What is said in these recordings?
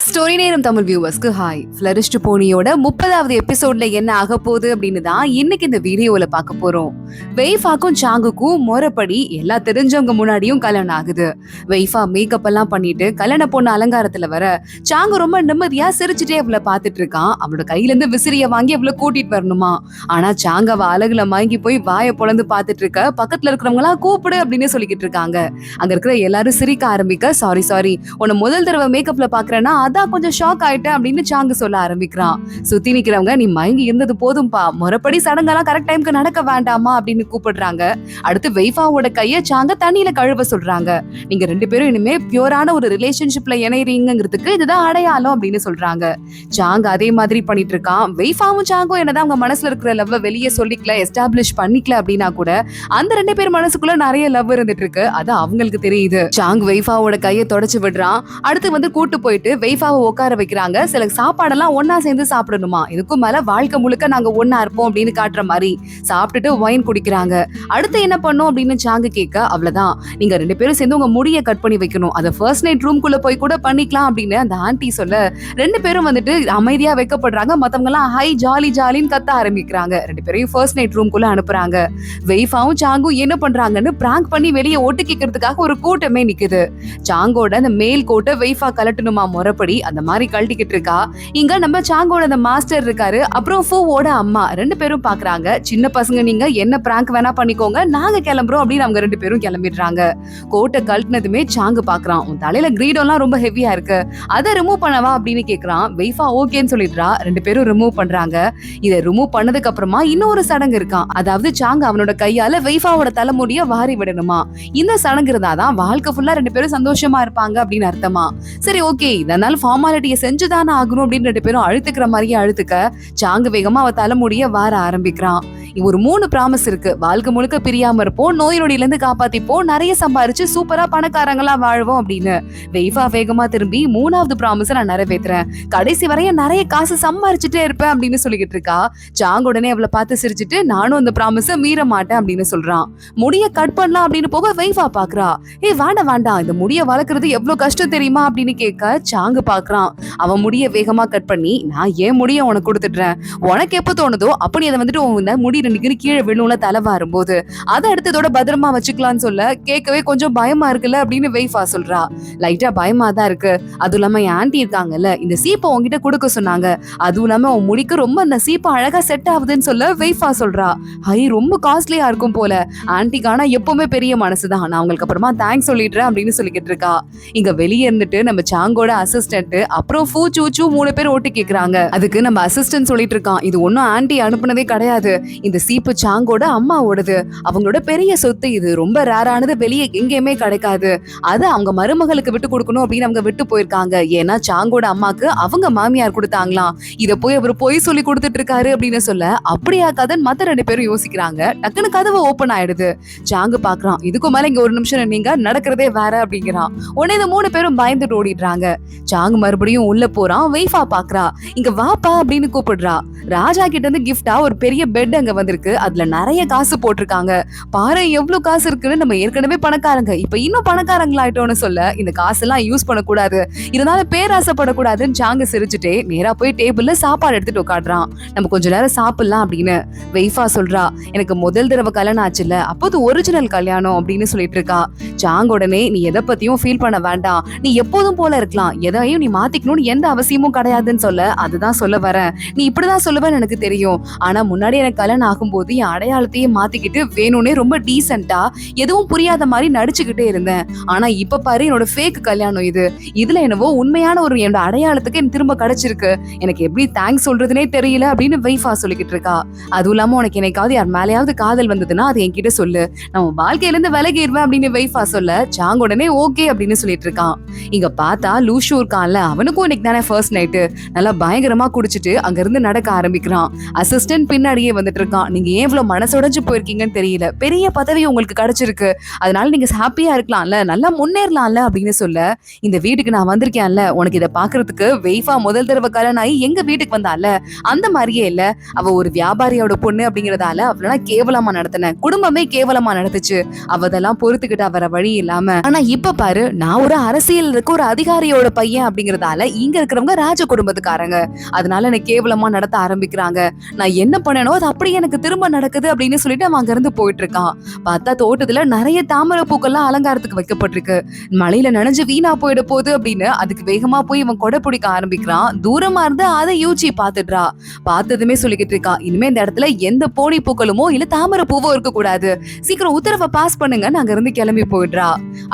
Story நேரம் Tamil வியூவர்ஸ்க்கு hi. ஃபிளரிஷ்ட் போனியோட 30வது எபிசோட்ல என்ன ஆக போகுது அப்படின்னு தான் இன்னைக்கு இந்த வீடியோல பார்க்க போறோம். வெய்ஃபாக்கும் சாங்குக்கும் முறைப்படி எல்லா தெரிஞ்சவங்க முன்னாடியும் கல்யாணம் ஆகுது. வெய்ஃபா மேக்கப் எல்லாம் பண்ணிட்டு கல்யாண பொண்ணு அலங்காரத்துல வர சாங்கு ரொம்ப நிம்மதியா சிரிச்சுட்டே அவளை பார்த்துட்டு இருக்கான். அவளோட கையில இருந்து விசிறிய வாங்கி அவளை கூட்டிட்டு வரணுமா. ஆனா சாங்க அவ அழகுல மயங்கி போய் வாயை பொழந்து பார்த்துட்டு இருக்க. பக்கத்துல இருக்கிறவங்க எல்லாம் கூப்பிடு அப்படின்னு சொல்லிக்கிட்டு இருக்காங்க. அங்க இருக்கிற எல்லாரும் சிரிக்க ஆரம்பிக்க சாரி உன்னை முதல் தடவை மேக்கப்ல பாக்குறேன்னா அதான் கொஞ்சம் ஷாக் ஆயிட்டேன் அப்படின்னு சாங்கு சொல்ல ஆரம்பிக்கிறான். சுத்தி நிக்கிறவங்க நீ மயங்கி இருந்தது போதும்பா, முறைப்படி சடங்கெல்லாம் கரெக்ட் டைம்க்கு நடக்க வேண்டாமா அப்படின்னு கூப்பிடுறாங்க. அடுத்து வெய்ஃபாவோட கைய சாங்க தண்ணியில கழுவ சொல்றாங்க. நீங்க ரெண்டு பேரும் இனிமே பியூரான ஒரு ரிலேஷன்ஷிப்ல இணையறீங்கிறதுக்கு இதுதான் அடையாளம் அப்படின்னு சொல்றாங்க. சாங் அதே மாதிரி பண்ணிட்டு இருக்கான். வெய்ஃபாவும் சாங்கும் என்னதான் அவங்க மனசுல இருக்கிற லவ் வெளியே சொல்லிக்கல, எஸ்டாப்ளிஷ் பண்ணிக்கல அப்படின்னா கூட அந்த ரெண்டு பேர் மனசுக்குள்ள நிறைய லவ் இருந்துட்டு இருக்கு. அது அவங்களுக்கு தெரியுது. சாங் வெய்ஃபாவோட கையை தொடச்சு விடுறான். அடுத்து வந்து கூட்டு போயிட்டு வெய்ஃபாவை உட்கார வைக்கிறாங்க. சில சாப்பாடெல்லாம் ஒன்னா சேர்ந்து சாப்பிடணுமா, இதுக்கும் மேல வாழ்க்கை முழுக்க நாங்க ஒன்னா இருப்போம் அப்படின்னு காட்டுற மாதிரி சாப்பிட்டுட்டு ஒயின் குடிக்கிறாங்க. அடுத்து என்ன பண்ணும் அப்படின்னு சாங்கு கேட்க, அவ்வளவுதான் நீங்க ரெண்டு பேரும் சேர்ந்து உங்க முடியை கட் பண்ணி வைக்கணும், அதை ஃபர்ஸ்ட் நைட் ரூம்குள்ள போய் கூட பண்ணிக்கலாம் அப்படின்னு அந்த ஆன்டி சொல்ல ரெண்டு பேரும் வந்துட்டு அமைதியா வைக்கப்படுறாங்க. மத்தவங்க எல்லாம் ஹை ஜாலி ஜாலின்னு கத்த ஆரம்பிக்கிறாங்க. ரெண்டு பேரையும் ஃபர்ஸ்ட் நைட் ரூம்குள்ள அனுப்புறாங்க. வெய்ஃபாவும் சாங்கும் என்ன பண்றாங்கன்னு பிராங்க் பண்ணி வெளியே ஒட்டு கேட்கறதுக்காக ஒரு கூட்டமே நிக்குது. சாங்கோட அந்த மேல் கோட்டை வெய்ஃபா கலட்டணுமா முறைப்படி, அந்த மாதிரி கழட்டிக்கிட்டு இருக்கா. இங்க நம்ம சாங்கோட அந்த மாஸ்டர் இருக்காரு, அப்புறம் ஃபூவோட அம்மா ரெண்டு பேரும் பாக்குறாங்க. சின்ன பசங்க நீங்க என்ன பிராங்க் வேணா பண்ணிக்கோங்க, நாங்க கிளம்புறோம் அப்படின்னு அவங்க ரெண்டு பேரும் கிளம்பிடுறாங்க. கோட்டை கழட்டினதுமே சாங்கு பாக்குறான். உன் தலையில கிரீடம்லாம் ரொம்ப ஹெவியா இருக்கு, அதை ரிமூவ் பண்ணவா அப்படின்னு கேக்குறான். வெய்ஃபா ஓகேன்னு சொல்லிடுறா. ரெண்டு பேரும் ரிமூவ் பண்றாங்க. இதை ரிமூவ் பண்ணதுக்கு அப்புறமா இன்னொரு சடங்கு இருக்கான். அதாவது சாங் அவனோட கையால வெய்ஃபாவோட தலைமுடிய வாரி விடணுமா. இந்த சடங்கு இருந்தாதான் வாழ்க்கை ஃபுல்லா ரெண்டு பேரும் சந்தோஷமா இருப்பாங்க அப்படின்னு அர்த்தமா. சரி ஓகே, இதனால ஃபார்மாலிட்டியை செஞ்சுதானே ஆகணும் அப்படின்னு ரெண்டு பேரும் அழுத்துக்கிற மாதிரியே அழுத்துக்க சாங்கு வேகமா அவ தலைமுடிய வார ஆரம்பிக்கிறான். ஒரு 3 ப்ராமிஸ் இருக்கு. வாழ்க்கை முழுக்க பிரியாம இருப்போம், நோய் நொடியில இருந்து காப்பாத்திப்போம், நிறைய சம்பாரிச்சு சூப்பரா பணக்காரங்களா வாழ்வோம் அப்படின்னு. வெய்ஃபா வேகமா திரும்பி 3வது ப்ராமிஸை நான் நிறைவேற்றுறேன், கடைசி வரையும் நிறைய காசு சம்பாரிச்சுட்டே இருப்பேன் அப்படின்னு சொல்லிக்கிட்டு இருக்கா. சாங் உடனே அவளை பார்த்து சிரிச்சுட்டு நானும் அந்த ப்ராமிஸை மீற மாட்டேன் அப்படின்னு சொல்றான். முடிய கட் பண்ணலாம் அப்படின்னு போக வெய்ஃபா பாக்குறா. வேண்டாம் இந்த முடிய வளர்க்கறது எவ்வளவு கஷ்டம் தெரியுமா அப்படின்னு கேட்க சாங்கு பாக்குறான். அவன் முடிய வேகமா கட் பண்ணி நான் ஏன் முடிய உனக்கு கொடுத்துடுறேன், உனக்கு எப்ப தோணுதோ அப்படி அதை வந்துட்டு முடி ரெண்டு கீழே விழுவுல தலை வரும்போது அதை எடுத்ததோட பத்திரமா வச்சுக்கலாம்னு சொல்ல கேட்கவே கொஞ்சம் பயமா இருக்குல்ல அப்படின்னு வெய்ஃபா சொல்றா. லைட்டா பயமா தான் இருக்கு, அதுவும் இல்லாம என் ஆன்டி இருக்காங்கல்ல, இந்த சீப்பை உங்ககிட்ட கொடுக்க சொன்னாங்க, அதுவும் இல்லாம உன் முடிக்கு ரொம்ப அந்த சீப்பை அழகா செட் ஆகுதுன்னு சொல்ல வெய்ஃபா சொல்றா. ரொம்ப காஸ்ட்லியா இருக்கும் போல, ஆன்டிக்கானா எப்பவுமே பெரிய மனசுதான், நான் உங்களுக்கு அப்புறமா தேங்க்ஸ் சொல்லிடுறேன் அப்படின்னு சொல்லிக்கிட்டு இருக்கா. இங்க வெளியே இருந்துட்டு நம்ம சாங்கோட அசிஸ்டன்ட் அப்புறம் ஃபூ சூச்சு 3 பேர் ஓட்டு கேக்குறாங்க. அதுக்கு நம்ம அசிஸ்டன்ட் சொல்லிட்டு இருக்கான், இது ஒன்னும் ஆன்டி அனுப்புனதே கிடையாது, இந்த சீப்பு சாங்கோட அம்மாவோடது, அவங்களோட பெரிய சொத்து, இது ரொம்ப ரேரானது, வெளியே எங்கேயுமே கிடைக்காது, அது அவங்க மருமகளுக்கு விட்டு கொடுக்கணும் அப்படின்னு அவங்க விட்டு போயிருக்காங்க. ஏன்னா சாங்கோட அம்மாக்கு அவங்க மாமியார் கொடுத்தாங்களாம், இத போய் அவர் பொய் சொல்லி கொடுத்துட்டு இருக்காரு அப்படின்னு சொல்ல அப்படியா கதன் மத்த 2 பேரும் யோசிக்கிறாங்க. டக்குனு கதவு ஓபன் ஆயிடுது. சாங்கு பாக்குறான், இதுக்கு மேல இங்க ஒரு நிமிஷம் நீங்க நடக்கிறதே வேற அப்படிங்கிறான். உடனே இந்த 3 பேரும் பயந்துட்டு ஓடிடுறாங்க. சாங்கு மறுபடியும் உள்ள போறான். வெய்ஃபா பாக்குறா. இங்க வாப்பா அப்படின்னு கூப்பிடுறா. ராஜா கிட்ட இருந்து கிஃப்டா ஒரு பெரிய பெட் அங்க வந்திருக்கு, அதுல நிறைய காசு போட்டிருக்காங்க, பாரு எவ்வளவு காசு இருக்குன்னு, நம்ம ஏற்கனவே பணக்காரங்க இப்ப இன்னும் பணக்காரங்களாயிட்டோம்னு சொல்ல இந்த காசு எல்லாம் யூஸ் பண்ணக்கூடாது, இருந்தாலும் பேராசைப்படக்கூடாதுன்னு சாங்கு சிரிச்சுட்டே நேரா போய் டேபிள்ல சாப்பாடு எடுத்துட்டு உட்காடுறான். நம்ம கொஞ்ச நேரம் சாப்பிடலாம் அப்படின்னு. வெய்ஃபா சொல்றா, எனக்கு முதல் தடவை கல்யாணம் ஆச்சுல்ல, அப்போது ஒரிஜினல் கல்யாணம் அப்படின்னு சொல்லிட்டு இருக்கா. சாங் உடனே நீ எதை பத்தியும் ஃபீல் பண்ண வேண்டாம், நீ எப்போதும் போல இருக்கலாம், எதையும் நீ மாத்திக்கணும்னு எந்த அவசியமும் கிடையாதுன்னு சொல்ல அதுதான் சொல்ல வரேன், நீ இப்படிதான் சொல்லுவேன்னு எனக்கு தெரியும், ஆனா முன்னாடி எனக்கு கல்யாணம் ஆகும்போது என் அடையாளத்தையே மாத்திக்கிட்டு வேணும்னே ரொம்ப டீசென்ட்டா எதுவும் புரியாத மாதிரி நடிச்சுக்கிட்டே இருந்தேன், ஆனா இப்ப பாரு என்னோட ஃபேக் கல்யாணம் இது, இதுல என்னவோ உண்மையான ஒரு என்னோட அடையாளத்துக்கு எனக்கு திரும்ப கிடைச்சிருக்கு, எனக்கு எப்படி தேங்க்ஸ் சொல்றதுனே தெரியல அப்படின்னு வெய்ஃபா சொல்லிக்கிட்டு இருக்கா. அதுவும் இல்லாம உனக்கு என்னைக்காவது யார் மேலேயாவது காதல் வந்ததுன்னா அது என்கிட்ட சொல்லு, நம்ம வாழ்க்கையில இருந்து விலகிடுவேன் அப்படின்னு வெய்ஃபா சொல்ல சாங் உடனே ஓகே அப்படின்னு சொல்லிட்டு இருக்கான். இங்க பார்த்தா லூஷு இருக்கான்ல, அவனுக்கும் இன்னைக்கு தானே ஃபர்ஸ்ட் நைட்டு, நல்லா பயங்கரமா குடிச்சிட்டு அங்க இருந்து நடக்க ஆரம்பிக்கிறான். அசிஸ்டன்ட் பின்னாடியே வந்துட்டு இருக்கான். நீங்க ஏன் இவ்வளவு மனசுடைஞ்சு போயிருக்கீங்கன்னு தெரியல, பெரிய பதவி உங்களுக்கு கிடைச்சிருக்கு, அதனால நீங்க ஹாப்பியா இருக்கலாம்ல, நல்லா முன்னேறலாம்ல அப்படின்னு சொல்ல இந்த வீட்டுக்கு நான் வந்திருக்கேன்ல, உனக்கு இதை பாக்குறதுக்கு வெய்ஃபா முதல் தடவை கல்யாணம் ஆகி எங்க வீட்டுக்கு வந்தால அந்த மாதிரியே இல்ல, அவ ஒரு வியாபாரியோட பொண்ணு அப்படிங்கறதால அவளெல்லாம் கேவலமா நடத்தின, குடும்பமே கேவலமா நடத்துச்சு, அவதெல்லாம் பொறுத்துக்கிட்டா வர வழி இல்லாம, ஆனா இப்ப பாரு நான் ஒரு அரசியல் இருக்க ஒரு அதிகாரியோட பையன் அப்படிங்கறதால இங்க இருக்கிறவங்க ராஜ குடும்பத்துக்காரங்க. அதனால என்ன கேவலமா நடத்த ஆரம்பிக்கிறாங்க. நான் என்ன பண்ணனோ அது அப்படியே எனக்கு திரும்ப நடக்குது அப்படின்னு சொல்லிட்டு அவன் அங்க இருந்து போயிட்டு இருக்கான். பார்த்தா தோட்டத்துல நிறைய தாமரை பூக்கள்லாம் அலங்காரத்துக்கு வைக்கப்பட்டிருக்கு. மழையில நனைஞ்சு வீணா போயிட போகுது அப்படின்னு அதுக்கு வேகமா போய் இவன் கொடை பிடிக்க ஆரம்பிக்கிறான். தூரமா இருந்து அதை யூச்சி பாத்துடுறா. பார்த்ததுமே சொல்லிக்கிட்டு இருக்கா, இனிமே இந்த இடத்துல எந்த போனி பூக்களுமோ இல்ல தாமரை பூவோ இருக்க கூடாது, சீக்கிரம் உத்தரவை பாஸ் பண்ணுங்க, நாங்க இருந்து கிளம்பி போயிடுறா.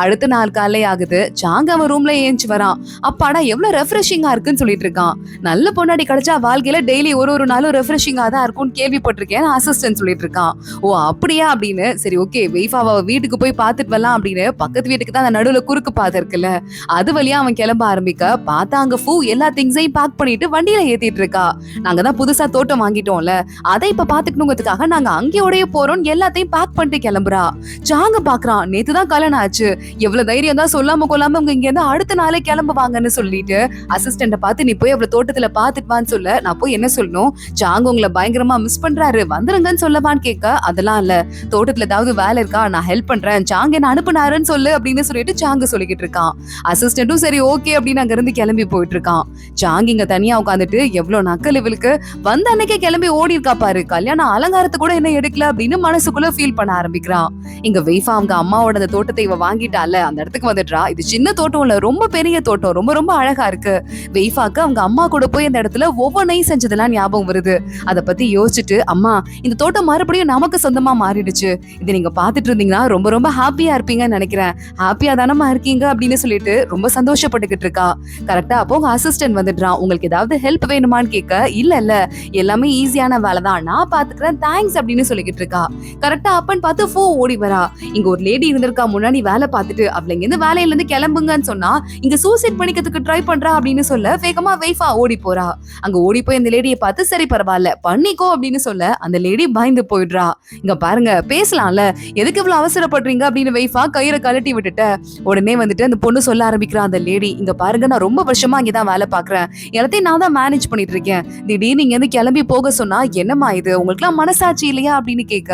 அடுத்த நாள் காலை ஆகுது. சாங்க அவன் ரூம்ல ஏஞ்சி வரான். அப்பாடா எவ்வளவு ரெஃப்ரெஷிங்கா இருக்குன்னு சொல்லிட்டு இருக்கான். நல்ல பொண்டாடி கிடைச்சா வாழ்க்கையில டெய்லி ஒரு நாளும் ரெஃப்ரெஷிங்கா தான் இருக்கும்னு கேள்விப்பட்டிருக்கேன் அசிஸ்டன்ட் சொல்லிட்டு இருக்கான். ஓ அப்படியா அப்படின்னு சரி ஓகே வெய்ஃபாவை வீட்டுக்கு போய் பாத்துட்டு வரலாம் அப்படின்னு பக்கத்து வீட்டுக்கு தான் அந்த நடுவுல குறுக்கு பாதை இருக்குல்ல, அது வழியா அவன் கிளம்ப ஆரம்பிக்க பார்த்தா அங்க ஃபூ எல்லா திங்ஸையும் பேக் பண்ணிட்டு வண்டியில ஏத்திட்டு இருக்கா. நாங்க தான் புதுசா தோட்டம் வாங்கிட்டோம்ல, அதை இப்ப பாத்துக்கணுங்கிறதுக்காக நாங்க அங்கேயோடய போறோம் எல்லாத்தையும் பேக் பண்ணிட்டு கிளம்புறா. சாங்க பாக்குறான், நேத்துதான் கல்யாணம் ஆச்சு, எவ்வளவு தைரியம் தான் சொல்லாம கொள்ளாம அவங்க இங்க இருந்து அடுத்த நாளே கிளம்புவாங்கன்னு சொல்லிட்டு அசிஸ்டன்ட பார்த்து நீ போய் அவ்வளவு தோட்டத்துல பாத்துட்டு வான்னு சொல்ல, நான் போய் என்ன சொல்லணும், சாங்க உங்களை பயங்கரமா மிஸ் பண்றாரு வந்துருங்கன்னு சொல்லவான்னு கேட்க, அதெல்லாம் இல்ல தோட்டத்துல ஏதாவது வேலை இருக்கா நான் ஹெல்ப் பண்றேன், சாங்க என்ன அனுப்புனாருன்னு சொல்லு அப்படின்னு சொல்லிட்டு சாங்க சொல்லிக்கிட்டு இருக்கான். அசிஸ்டன்ட்டும் சரி ஓகே அப்படின்னு அங்க இருந்து கிளம்பி போயிட்டு இருக்கான். சாங்க இங்க தனியா உட்காந்துட்டு எவ்வளவு நக்கல் இவளுக்கு, வந்த அன்னைக்கே கிளம்பி ஓடி இருக்கா பாரு, கல்யாணம் அலங்காரத்தை கூட என்ன எடுக்கல அப்படின்னு மனசுக்குள்ள ஃபீல் பண்ண ஆரம்பிக்கிறான். இங்க வெய்ஃபா அவங்க அம்மாவோட அந்த தோட்டத்தை இவ வாங்கிட்டால அந்த இடத்துக்கு வந்துடுறா. இது சின்ன தோட்டம் இல்ல, ரொம்ப பெரிய தோட்டம், ரொம்ப ரொம்ப அழகா இருக்கு. வெய்ஃபாக்கு அவங்க அம்மா கூட போய் அந்த இடத்துல ஒவ்வொன்றையும் செஞ்சதெல்லாம் ஞாபகம் வருது. அதை பத்தி யோசிச்சுட்டு, அம்மா இந்த தோட்டம் மறுபடியும் நமக்கு சொந்தமா மாறிடுச்சு, இதை நீங்க பாத்துட்டு இருந்தீங்கன்னா ரொம்ப ரொம்ப ஹாப்பியா இருப்பீங்கன்னு நினைக்கிறேன், ஹாப்பியா தானமா இருக்கீங்க அப்படின்னு சொல்லிட்டு ரொம்ப சந்தோஷப்பட்டுக்கிட்டு இருக்கா. கரெக்டா அப்போ உங்க அசிஸ்டன்ட் வந்துடுறான். உங்களுக்கு ஏதாவது ஹெல்ப் வேணுமான்னு கேட்க, இல்ல இல்ல எல்லாமே ஈஸியான வேலை தான், நான் பாத்துக்கிறேன் தேங்க்ஸ் அப்படின்னு சொல்லிக்கிட்டு இருக்கா. கரெக்டா அப்பன்னு பார்த்து ஃபோ ஓடி வரா. இங்க ஒரு லேடி இருந்திருக்கா முன்னாடி வேலை பார்த்துட்டு, அவளை இங்க வேலையில இருந்து கிளம்புங்கன்னு சொன்னா இங்க சூசைட் பண்ணிக்கிறதுக்கு ட்ரை பண்றா அப்படின்னு சொல்ல வேகமா வெய்ஃபா ஓடி போறா. அங்க ஓடி போய் அந்த லேடியை பார்த்து சரி பரவாயில்ல பண்ணிக்கோ அப்படின்னு சொல்ல அந்த லேடி பயந்து போயிடுறா. இங்க பாருங்க பேசலாம்ல, எதுக்கு இவ்வளவு அவசரப்படுறீங்க அப்படின்னு வெய்ஃபா கயிறை கழட்டி விட்டுட்ட. உடனே வந்துட்டு அந்த பொண்ணு சொல்ல ஆரம்பிக்கிறா அந்த லேடி, இங்க பாருங்க நான் ரொம்ப வருஷமா இங்கதான் வேலை பாக்குறேன், எல்லாத்தையும் நான் தான் மேனேஜ் பண்ணிட்டு இருக்கேன், திடீர்னு இங்க இருந்து கிளம்பி போக சொன்னா என்னமா இது, உங்களுக்கு எல்லாம் மனசாட்சி இல்லையா அப்படின்னு கேட்க,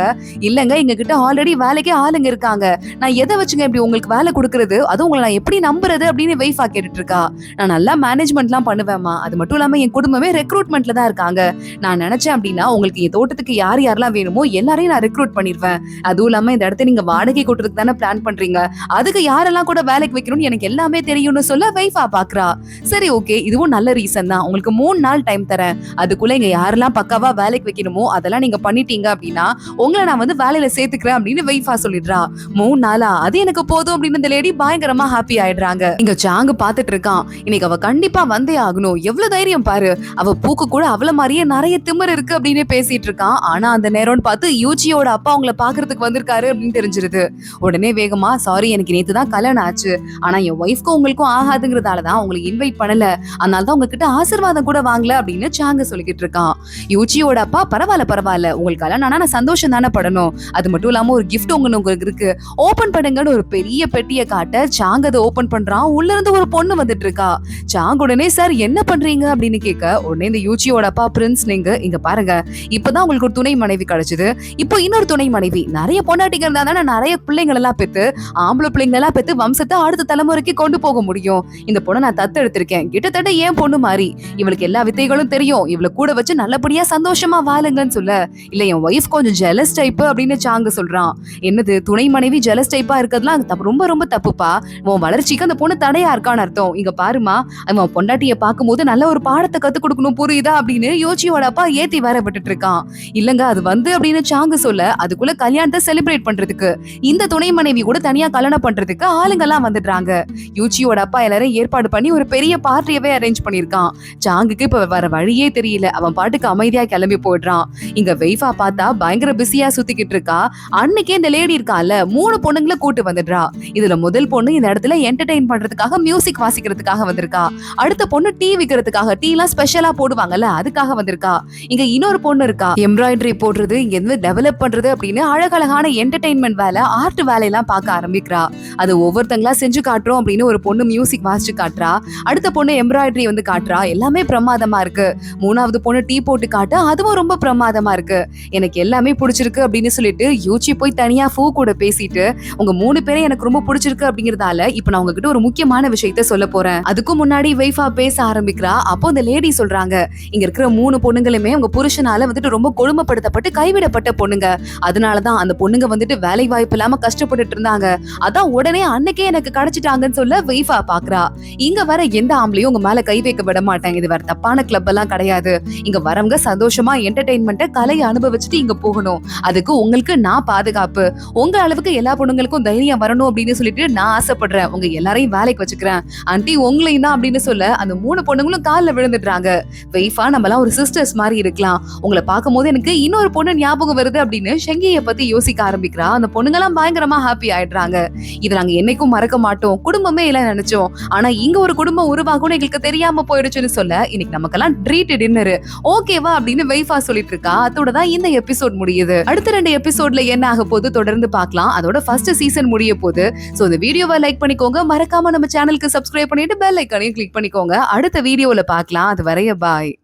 இல்லங்க எங்க கிட்ட ஆல்ரெடி வேலைக்கே ஆளுங்க இருக்காங்க, நான் எதை வச்சுங்க இப்படி உங்களுக்கு வேலை கொடுக்கறது, அதுவும் உங்களை நான் எப்படி நம்புறது அப்படின்னு வெய்ஃபா கேட்டுட்டு இருக்கா. நான் நல்லா மேனேஜ்மெண்ட் எல்லாம் பண்ணுவேமா, அது மட்டும் இல்லாம என் குடும்பமே ரெக்ரூட்மெண்ட்ல தான் இருக்காங்க, நான் நினைச்சேன் அப்படின்னா உங்களுக்கு என் தோட்டத்துக்கு யார் யாரெல்லாம் வேணுமோ எல்லாரையும் நான் ரெக்ரூட் பண்ணிருவேன், அதுவும் இல்லாம இந்த இடத்த நீங்க வாடகை கொடுறதுக்கு தானே பிளான் பண்றீங்க, அதுக்கு யாரெல்லாம் கூட வேலைக்கு வைக்கணும்னு எனக்கு எல்லாமே தெரியும்னு சொல்ல வெய்ஃபா பாக்குறா. சரி ஓகே இதுவும் நல்ல ரீசன் தான், உங்களுக்கு 3 நாள் டைம் தரேன், அதுக்குள்ள இங்க யாரெல்லாம் பக்காவா வேலைக்கு வைக்கணுமோ அதெல்லாம் நீங்க பண்ணிட்டீங்க அப்படின்னா உங்களை நான் வேலையில சேர்த்துக்கிறேன் அப்படின்னு வெய்ஃபா சொல்லிடுறா. 3 நாளா, அது எனக்கு போதும் அப்படின்னு இந்த லேடி பயங்கரமா ஹாப்பி ஆயிடுறாங்க. இங்க சாங்க பாத்துட்டு இருக்கான், இன்னைக்கு அவ கண்டிப்பா வந்தே ஆகணும், எவ்வளவு தைரியம் பாரு, அவ பூக்கு கூட அவள மாதிரியே நிறைய திமிர் இருக்கு அப்படின்னு பேசிட்டு இருக்கான். ஆனா அந்த நேரம்னு பார்த்து யூச்சியோட அப்பா அவங்கள பாக்குறதுக்கு வந்திருக்காரு அப்படின்னு தெரிஞ்சிருது. உடனே வேகமா சாரி எனக்கு நேத்து தான் கல்யாணம் ஆச்சு, ஆனா என் ஒய்ஃப்க்கும் உங்களுக்கும் ஆகாதுங்கிறதாலதான் உங்களை இன்வைட் பண்ணல, அதனாலதான் உங்ககிட்ட ஆசீர்வாதம் கூட வாங்கல அப்படின்னு சாங்க சொல்லிக்கிட்டு இருக்கான். யூச்சியோட அப்பா பரவாயில்ல பரவாயில்ல, உங்களுக்கு கல்யாணம் ஆனா நான் சந்தோஷம் தானே படணும், அது மட்டும் இல்லாம ஒரு கிஃப்ட் உங்களுக்கு இருக்கு ஓபன் பண்ணுங்கன்னு ஒரு பெரிய பெட்டியை காட்ட சாங்க அதை ஓபன் பண்றான். உள்ள இருந்து ஒரு பொண்ணு வந்துட்டு இருக்கா. சாங்க உடனே சார் என்ன பண்றீங்க அப்படின்னு கேட்க, உடனே இந்த யூச்சியோட அப்பா பிரின்ஸ் நீங்க இங்க பாருங்க, இப்பதான் உங்களுக்கு ஒரு துணை மனைவி கிடைச்சது, இப்போ இன்னொரு துணை மனைவி, நிறைய பொண்டாட்டிங்க இருந்தா தானே நிறைய பிள்ளைங்கள் எல்லாம் பெத்து ஆம்பளை பிள்ளைங்க எல்லாம் பெத்து வம்சத்தை அடுத்த தலைமுறைக்கு கொண்டு போக முடியும், இந்த பொண்ணை நான் தத்து எடுத்திருக்கேன், கிட்டத்தட்ட ஏன் பொண்ணு மாதிரி, இவளுக்கு எல்லா வித்தைகளும் தெரியும், இவளை கூட வச்சு நல்லபடியா சந்தோஷமா வாழுங்கன்னு சொல்ல, இல்ல என் ஒய்ஃப் கொஞ்சம் ஜெலஸ் டைப் அப்படின்னு சாங்க சொல்றான். என்னது துணை மனைவி ஜெலஸ் டைப்பா இருக்கிறதுலாம் ரொம்ப ரொம்ப தப்புப்பா, உன் வளர்ச்சிக்கு அந்த பொண்ணு தடையா இருக்கான்னு அர்த்தம், இங்க பாருமா அவன் பொண்டாட்டிய பாக்கும்போது நல்ல ஒரு பாடத்தை கத்து கொடுக்கணும் புரியுதா அப்படின்னு யோச்சியோட அப்பா ஏத்தி வேற விட்டுட்டு இருக்கான். இல்லங்க அது அப்படின்னு சாங்க சொல்ல, அதுக்குள்ள கல்யாணத்தை செலிப்ரேட் பண்றதுக்கு இந்த துணை மனைவி கூட தனியா கல்யாணம் பண்றதுக்கு ஆளுங்க எல்லாம் வந்துடுறாங்க. யூச்சியோட அப்பா எல்லாரும் ஏற்பாடு பண்ணி ஒரு பெரிய பார்ட்டியவே அரேஞ்ச் பண்ணிருக்கான். சாங்குக்கு இப்ப வர வழியே தெரியல, அவன் பாட்டுக்கு அமைதியா கிளம்பி போயிடுறான். இங்க வெய்ஃபா பார்த்தா பயங்கர பிஸியா சுத்திக்கிட்டு இருக்கா. அன்னைக்கே இந்த லேடி இருக்கால 3 பொண்ணுங்களை கூட்டு வந்துடுறா. இதுல முதல் பொண்ணு இந்த இடத்துல என்டர்டெயின் பண்றதுக்காக மியூசிக் வாசிக்கிறதுக்காக வந்திருக்கா. அடுத்த பொண்ணு டீ விக்கிறதுக்காக, டீ எல்லாம் ஸ்பெஷலா போடுவாங்கல்ல அதுக்காக வந்திருக்கா. இங்க இன்னொரு பொண்ணு இருக்கா, எம்ப்ராய்டரி போடுறது, இங்க இருந்து டெவலப் பண்றது அப்படின்னு அழகழகான என்டர்டெயின்மெண்ட் வேலை ஆர்ட் வேலையெல்லாம் பார்க்க ஆரம்பிக்கிறா. அது ஒவ்வொருத்தங்களா செஞ்சு காட்டுறோம் அப்படின்னு ஒரு பொண்ணு மியூசிக் வாசிச்சு காட்டுறா. அடுத்த பொண்ணு எம்ப்ராய்டரி காட்டுறா. எல்லாமே பிரமாதமா இருக்கு. 3வது பொண்ணு டீ போட்டு காட்ட, அதுவும் ரொம்ப பிரமாதமா இருக்கு. எனக்கு எல்லாமே பிடிச்சிருக்கு அப்படின்னு சொல்லிட்டு யூச்சி போய் தனியா ஃபூ கூட பேசிட்டு, உங்க 3 பேரை எனக்கு ரொம்ப பிடிச்சிருக்கு அப்படிங்கறதால இப்ப நான் உங்ககிட்ட ஒரு முக்கியமான விஷயத்த சொல்ல போறேன், போறேன். அதுக்கும் முன்னாடி வைஃபா பேச ஆரம்பிக்கிறா. அப்போ அந்த லேடி சொல்றாங்க, இங்க இருக்கிற 3 பொண்ணுங்களுமே உங்க புருஷனால வந்துட்டு ரொம்ப கொடுமைப்படுத்தப்பட்டு கைவிடப்பட்ட பொண்ணுங்க. அதனாலதான் அந்த பொண்ணுங்க வந்துட்டு வேலை வாய்ப்பு இல்லாம கஷ்டப்பட்டுட்டு இருந்தாங்க. அதான் உடனே அன்னைக்கே எனக்கு கிடைச்சிட்டாங்கன்னு சொல்ல வைஃபா பாக்குறா. இங்க வர எந்த ஆம்பளையும் உங்க மேல கை வைக்க விட மாட்டாங்க. இது வேற தப்பான கிளப் எல்லாம் கிடையாது. இங்க வரவங்க சந்தோஷமா என்டர்டெயின்மெண்ட்ட கலையை அனுபவிச்சுட்டு இங்க போகணும். அதுக்கு உங்களுக்கு நான் பாதுகாப்பு. உங்க அளவுக்கு எல்லா பொண்ணுங்களுக்கும் தைரியம் வரணும் அப்படின்னு சொல்லிட்டு நான் ஆசைப்படுறேன். உங்க எல்லாரையும் வேலைக்கு வச்சுக்கிறேன். ஆண்டி உங்களையும் தான் அப்படின்னு சொல்ல அந்த 3 பொண்ணுங்களும் கால்ல விழுந்துடுறாங்க. வைஃபா நம்மலாம் ஒரு சிஸ்டர்ஸ் மாதிரி இருக்கலாம். உங்களை பார்க்கும் போது எனக்கு இன்னொரு பொண்ணு ஞாபகம் வருது அப்படின்னு ஷெங்கியை பத்தி யோசிக்க ஆரம்பிக்கிறா. அந்த பொண்ணுங்கெல்லாம் பயங்கரமா ஹாப்பி ஆயிடுறாங்க. இது நாங்க என்னைக்கும் மறக்க மாட்டோம். குடும்பமே இல்ல நினைச்சோம். ஆனா இங்க ஒரு குடும்பம் உருவாகும் எங்களுக்கு தெரியாம போயிடுச்சுன்னு சொல்ல இன்னைக்கு நமக்கெல்லாம் ட்ரீட் டின்னர் ஓகேவா அப்படின்னு வைஃபா சொல்லிட்டு இருக்கா. அதோட தான் இந்த எபிசோட் முடியுது. அடுத்த 2 எபிசோட்ல என்ன ஆக போகுது தொடர்ந்து பார்க்கலாம். அதோட ஃபர்ஸ்ட் சீசன் முடிய போகுது. சோ இந்த வீடியோவை லைக் பண்ணிக்கோங்க. மறக்காம நம்ம சேனலுக்கு சப்ஸ்கிரைப் பண்ணிட்டு பெல் ஐகானையும் கிளிக் பண்ணிக்கோங்க. அடுத்த வீடியோல பார்க்கலாம். அது வரைய பாய்.